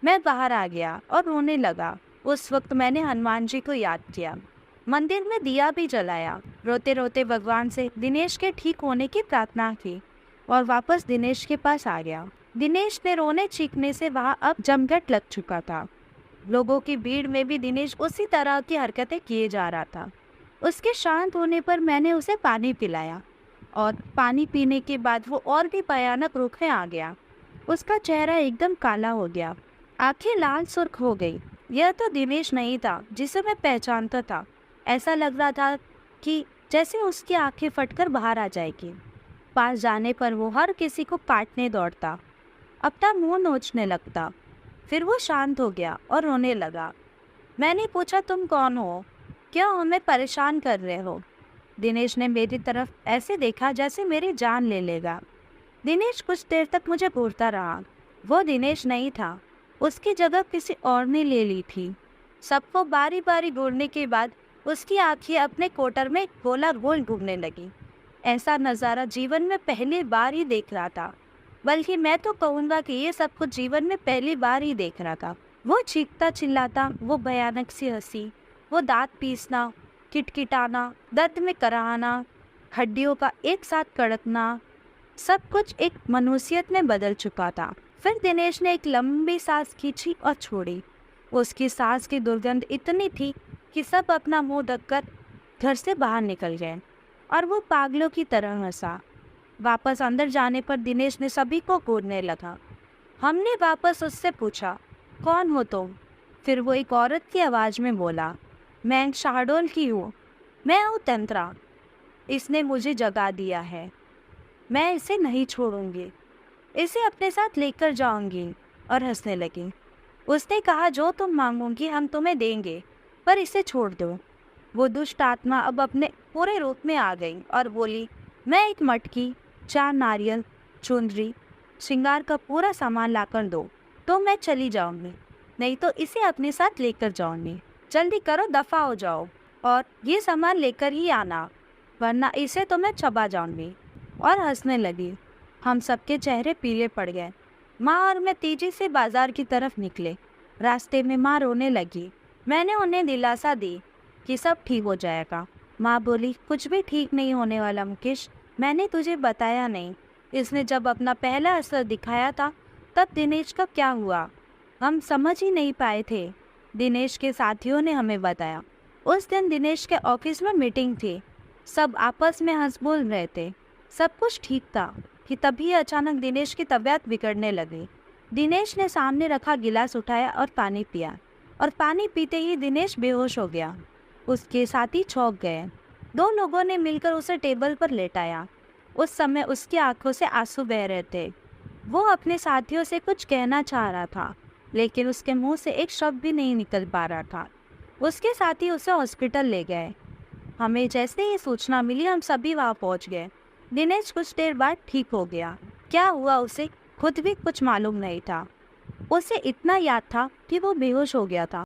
मैं बाहर आ गया और रोने लगा। उस वक्त मैंने हनुमान जी को याद किया, मंदिर में दिया भी जलाया, रोते रोते भगवान से दिनेश के ठीक होने की प्रार्थना की और वापस दिनेश के पास आ गया। दिनेश ने रोने चीखने से वहां अब जमघट लग चुका था। लोगों की भीड़ में भी दिनेश उसी तरह की हरकतें किए जा रहा था। उसके शांत होने पर मैंने उसे पानी पिलाया और पानी पीने के बाद वो और भी भयानक रूप में आ गया। उसका चेहरा एकदम काला हो गया, आंखें लाल सुर्ख हो गई। यह तो दिनेश नहीं था जिसे मैं पहचानता था। ऐसा लग रहा था कि जैसे उसकी आंखें फटकर बाहर आ जाएगी। पास जाने पर वो हर किसी को काटने दौड़ता, अपना मुंह नोचने लगता। फिर वो शांत हो गया और रोने लगा। मैंने पूछा, तुम कौन हो? क्यों हमें परेशान कर रहे हो? दिनेश ने मेरी तरफ ऐसे देखा जैसे मेरी जान ले लेगा। दिनेश कुछ देर तक मुझे घूरता रहा। वो दिनेश नहीं था, उसकी जगह किसी और ने ले ली थी। सबको बारी बारी घूरने के बाद उसकी आंखें अपने कोटर में गोला गोल घूमने लगी। ऐसा नज़ारा जीवन में पहली बार ही देख रहा था। बल्कि मैं तो कहूँगा कि ये सब कुछ जीवन में पहली बार ही देख रहा था। वो चीखता चिल्लाता, वो भयानक सी हंसी, वो दांत पीसना, किटकिटाना, दर्द में कराहना, हड्डियों का एक साथ कड़कना, सब कुछ एक मनुष्यत में बदल चुका था। फिर दिनेश ने एक लंबी सांस खींची और छोड़ी। उसकी सांस की दुर्गंध इतनी थी कि सब अपना मुंह ढककर घर से बाहर निकल गए और वो पागलों की तरह हंसा। वापस अंदर जाने पर दिनेश ने सभी को घूरने लगा। हमने वापस उससे पूछा, कौन हो तुम? फिर वो एक औरत की आवाज़ में बोला, मैं शाहडोल की हूँ, मैं हूँ तंत्रा। इसने मुझे जगा दिया है, मैं इसे नहीं छोड़ूंगी, इसे अपने साथ लेकर जाऊंगी। और हंसने लगी। उसने कहा, जो तुम मांगोगी हम तुम्हें देंगे, पर इसे छोड़ दो। वो दुष्ट आत्मा अब अपने पूरे रूप में आ गई और बोली, मैं एक मटकी, 4 नारियल, चुनरी, श्रृंगार का पूरा सामान लाकर दो तो मैं चली जाऊंगी, नहीं तो इसे अपने साथ लेकर जाऊंगी। जल्दी करो, दफा हो जाओ और ये सामान लेकर ही आना, वरना इसे तो मैं चबा जाऊंगी। और हंसने लगी। हम सबके चेहरे पीले पड़ गए। माँ और मैं तेजी से बाजार की तरफ निकले। रास्ते में माँ रोने लगी। मैंने उन्हें दिलासा दी कि सब ठीक हो जाएगा। माँ बोली, कुछ भी ठीक नहीं होने वाला मुकेश, मैंने तुझे बताया नहीं, इसने जब अपना पहला असर दिखाया था तब दिनेश का क्या हुआ हम समझ ही नहीं पाए थे। दिनेश के साथियों ने हमें बताया। उस दिन दिनेश के ऑफिस में मीटिंग थी। सब आपस में हंस बोल रहे थे, सब कुछ ठीक था कि तभी अचानक दिनेश की तबीयत बिगड़ने लगी। दिनेश ने सामने रखा गिलास उठाया और पानी पिया, और पानी पीते ही दिनेश बेहोश हो गया। उसके साथी चौंक गए। 2 लोगों ने मिलकर उसे टेबल पर लेटाया। उस समय उसकी आंखों से आंसू बह रहे थे। वो अपने साथियों से कुछ कहना चाह रहा था, लेकिन उसके मुंह से एक शब्द भी नहीं निकल पा रहा था। उसके साथी उसे हॉस्पिटल ले गए। हमें जैसे ही सूचना मिली हम सभी वहाँ पहुँच गए। दिनेश कुछ देर बाद ठीक हो गया। क्या हुआ उसे खुद भी कुछ मालूम नहीं था। उसे इतना याद था कि वो बेहोश हो गया था।